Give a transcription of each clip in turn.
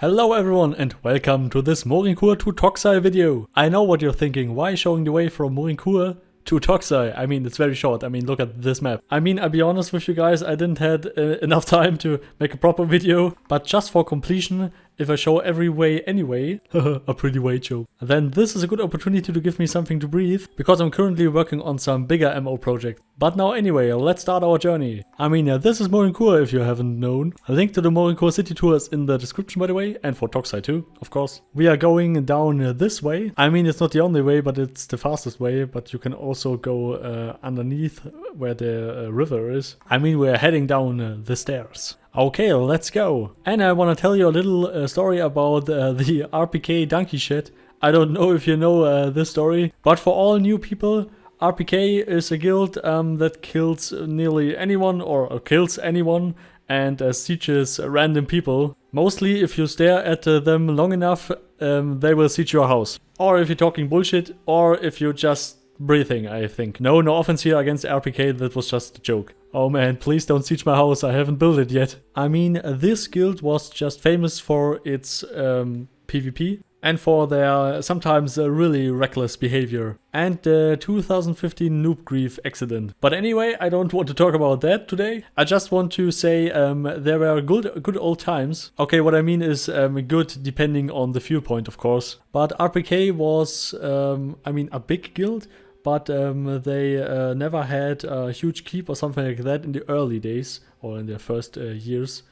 Hello everyone and welcome to this Morin Khur to Toxai video. I know what you're thinking, why showing the way from Morin Khur to Toxai? I mean, it's very short. I mean, look at this map. I mean, I'll be honest with you guys, I didn't had enough time to make a proper video, but just for completion, if I show every way anyway, a pretty way joke, then this is a good opportunity to give me something to breathe, because I'm currently working on some bigger MO project. But now anyway, let's start our journey. I mean, this is Morin Khur if you haven't known. A link to the Morin Khur city tour is in the description by the way, and for Toxai too, of course. We are going down this way. I mean, it's not the only way, but it's the fastest way, but you can also go underneath where the river is. I mean, we're heading down the stairs. Okay, let's go. And I want to tell you a little story about the RPK Donkey shit. I don't know if you know this story, but for all new people, RPK is a guild that kills nearly anyone or kills anyone and sieges random people. Mostly if you stare at them long enough, they will siege your house. Or if you're talking bullshit, or if you're just breathing, I think. No offense here against RPK, that was just a joke. Oh man, please don't siege my house, I haven't built it yet. I mean, this guild was just famous for its PvP and for their sometimes really reckless behavior. And the 2015 noob grief accident. But anyway, I don't want to talk about that today. I just want to say there were good old times. Okay, what I mean is good depending on the viewpoint, of course. But RPK was, I mean, a big guild. But they never had a huge keep or something like that in the early days or in their first years.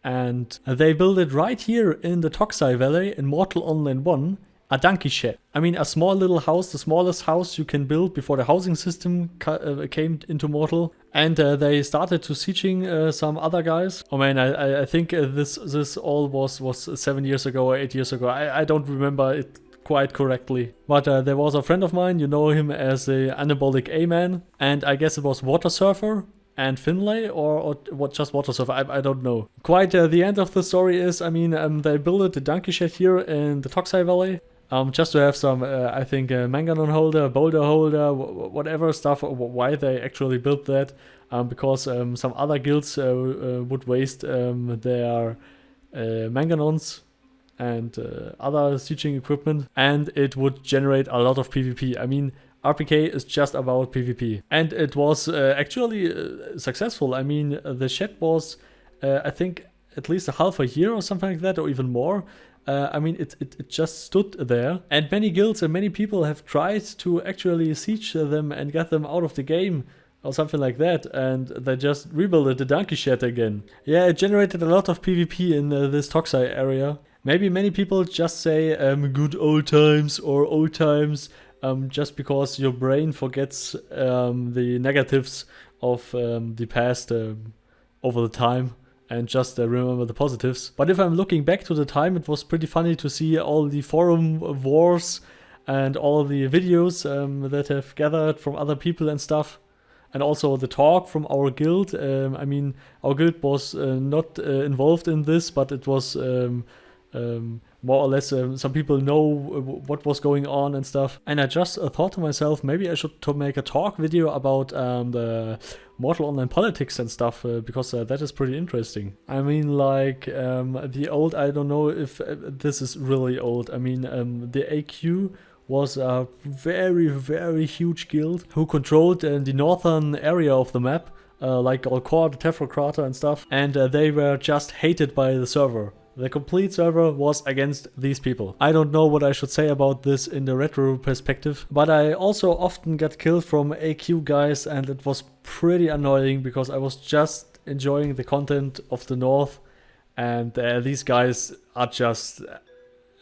And they built it right here in the Toxai Valley in Mortal Online 1, a donkey shed. I mean, a small little house, the smallest house you can build before the housing system came into Mortal. And they started to sieging some other guys. Oh man, I think this all was 7 years ago or 8 years ago. I don't remember it quite correctly. But there was a friend of mine, you know him as the Anabolic A-Man, and I guess it was Water Surfer and Finlay, or what, just Water Surfer, I don't know. Quite the end of the story is, I mean, they built the donkey shed here in the Toxai Valley, just to have some, I think, manganon holder, boulder holder, whatever stuff, why they actually built that, because some other guilds would waste their manganons and other sieging equipment, and it would generate a lot of PvP. I mean, RPK is just about PvP, and it was actually successful. I mean, the shed was, I think, at least a half a year or something like that, or even more. I mean, it just stood there, and many guilds and many people have tried to actually siege them and get them out of the game, or something like that, and they just rebuilt the donkey shed again. Yeah, it generated a lot of PvP in this Toxai area. Maybe many people just say good old times or old times just because your brain forgets the negatives of the past over the time and just remember the positives. But if I'm looking back to the time, it was pretty funny to see all the forum wars and all the videos that have gathered from other people and stuff. And also the talk from our guild. I mean, our guild was not involved in this, but it was more or less some people know what was going on and stuff. And I just thought to myself, maybe I should make a talk video about the Mortal Online politics and stuff, because that is pretty interesting. I mean, like the old, I don't know if this is really old. I mean, the AQ was a very huge guild who controlled the northern area of the map, like Ichorcorp, the Tephra crater and stuff, and they were just hated by the server. The complete server was against these people. I don't know what I should say about this in the retro perspective, but I also often got killed from AQ guys, and it was pretty annoying because I was just enjoying the content of the north, and these guys are just...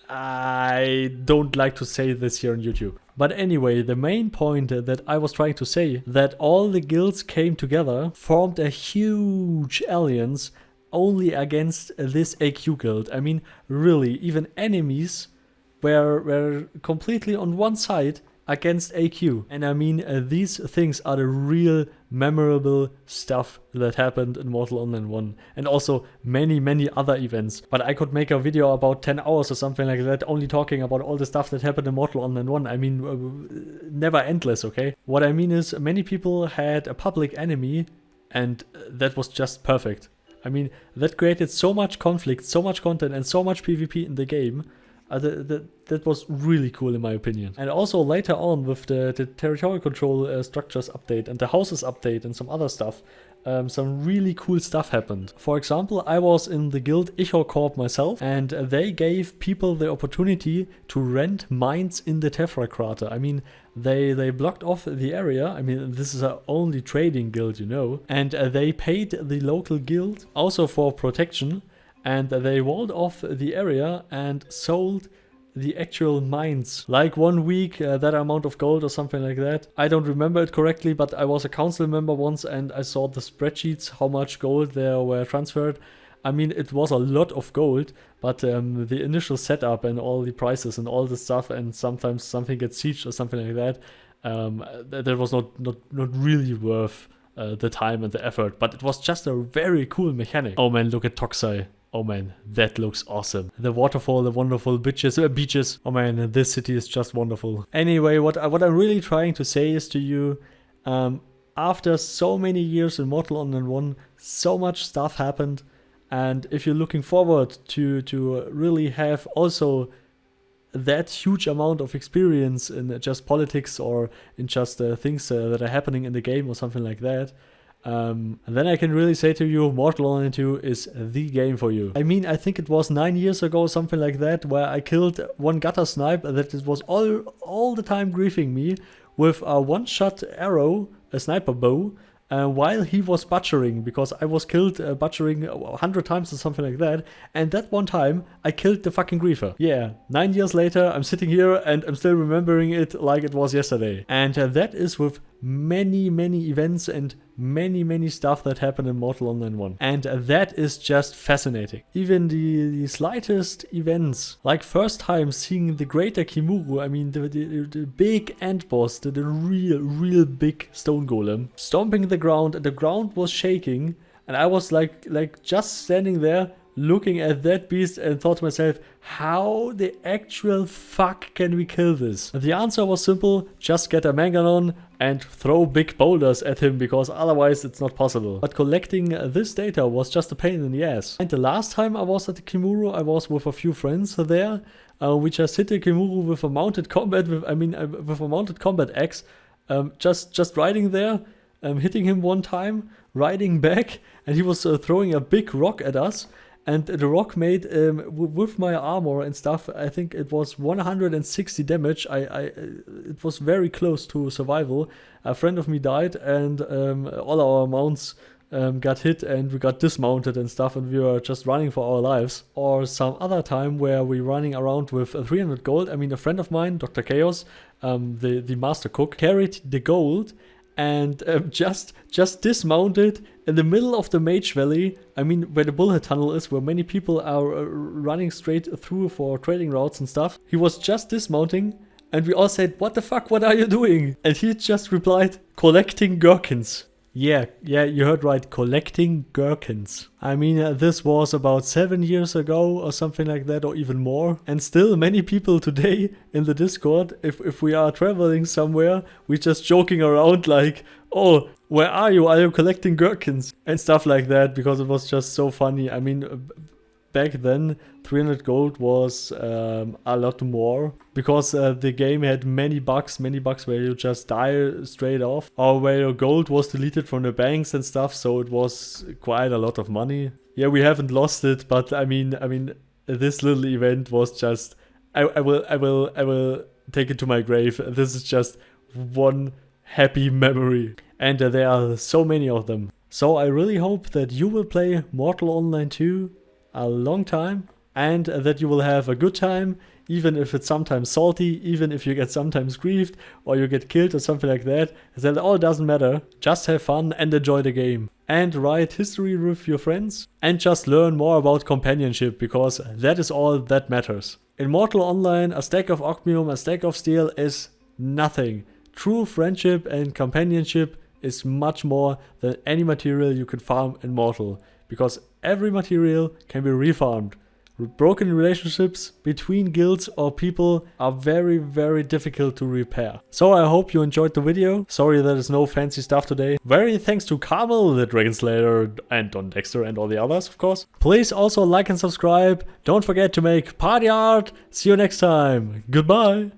I don't like to say this here on YouTube. But anyway, the main point that I was trying to say, that all the guilds came together, formed a huge alliance only against this AQ guild. I mean, really, even enemies were completely on one side against AQ. And I mean, these things are the real memorable stuff that happened in Mortal Online 1. And also many other events. But I could make a video about 10 hours or something like that, only talking about all the stuff that happened in Mortal Online 1. I mean, never endless, okay? What I mean is, many people had a public enemy, and that was just perfect. I mean, that created so much conflict, so much content, and so much PvP in the game. That was really cool in my opinion. And also later on with the territorial control structures update and the houses update and some other stuff, some really cool stuff happened. For example, I was in the guild Ichorcorp myself, and they gave people the opportunity to rent mines in the Tephra crater. I mean, they blocked off the area. I mean, this is our only trading guild, you know, and they paid the local guild also for protection. And they walled off the area and sold the actual mines. Like 1 week, that amount of gold or something like that. I don't remember it correctly, but I was a council member once and I saw the spreadsheets, how much gold there were transferred. I mean, it was a lot of gold, but the initial setup and all the prices and all the stuff, and sometimes something gets sieged or something like that, that was not really worth the time and the effort. But it was just a very cool mechanic. Oh man, look at Toxai. Oh man, that looks awesome. The waterfall, the wonderful beaches. Oh man, this city is just wonderful. Anyway, what I'm really trying to say is to you, after so many years in Mortal Online 1, so much stuff happened. And if you're looking forward to really have also that huge amount of experience in just politics or in just things that are happening in the game or something like that, and then I can really say to you, Mortal Online 2 is the game for you. I mean, I think it was 9 years ago, something like that, where I killed one gutter snipe that it was all the time griefing me with a one-shot arrow, a sniper bow, while he was butchering, because I was killed butchering 100 times or something like that, and that one time I killed the fucking griefer. Yeah, 9 years later I'm sitting here and I'm still remembering it like it was yesterday. And that is with many events and many stuff that happened in Mortal Online 1. And that is just fascinating. Even the slightest events, like first time seeing the greater Kimuru, I mean the big end boss, the real big stone golem, stomping the ground was shaking, and I was like just standing there looking at that beast and thought to myself, how the actual fuck can we kill this? And the answer was simple, just get a Manganon and throw big boulders at him, because otherwise it's not possible. But collecting this data was just a pain in the ass. And the last time I was at the Kimuru, I was with a few friends there. We just hit the Kimuru with a mounted combat, with a mounted combat axe, just riding there, hitting him one time, riding back, and he was throwing a big rock at us. And the rock made, with my armor and stuff, I think it was 160 damage. It was very close to survival. A friend of me died, and all our mounts got hit, and we got dismounted and stuff, and we were just running for our lives. Or some other time where we running around with 300 gold. I mean, a friend of mine, DrChaoz, the master cook, carried the gold and just dismounted in the middle of the Mage Valley. I mean, where the Bullhead Tunnel is, where many people are running straight through for trading routes and stuff. He was just dismounting, and we all said, what the fuck, what are you doing? And he just replied, collecting Gherkins. Yeah, you heard right, collecting Gherkins. I mean, this was about 7 years ago or something like that, or even more. And still many people today in the Discord, if we are traveling somewhere, we just joking around like, oh, where are you? Are you collecting Gherkins? And stuff like that, because it was just so funny. I mean, back then 300 gold was a lot more, because the game had many bugs where you just die straight off, or where your gold was deleted from the banks and stuff, so it was quite a lot of money. Yeah, we haven't lost it, but I mean this little event was just, I will take it to my grave. This is just one happy memory, and there are so many of them. So I really hope that you will play Mortal Online 2 a long time, and that you will have a good time, even if it's sometimes salty, even if you get sometimes griefed or you get killed or something like that. That all doesn't matter. Just have fun and enjoy the game, and write history with your friends, and just learn more about companionship, because that is all that matters. In Mortal Online, a stack of Ogmium, a stack of steel is nothing. True friendship and companionship is much more than any material you could farm in Mortal, because every material can be refarmed. Broken relationships between guilds or people are very, very difficult to repair. So I hope you enjoyed the video. Sorry that there's no fancy stuff today. Very thanks to Carmel, the Dragonslayer, and on Dexter and all the others, of course. Please also like and subscribe. Don't forget to make party art. See you next time. Goodbye.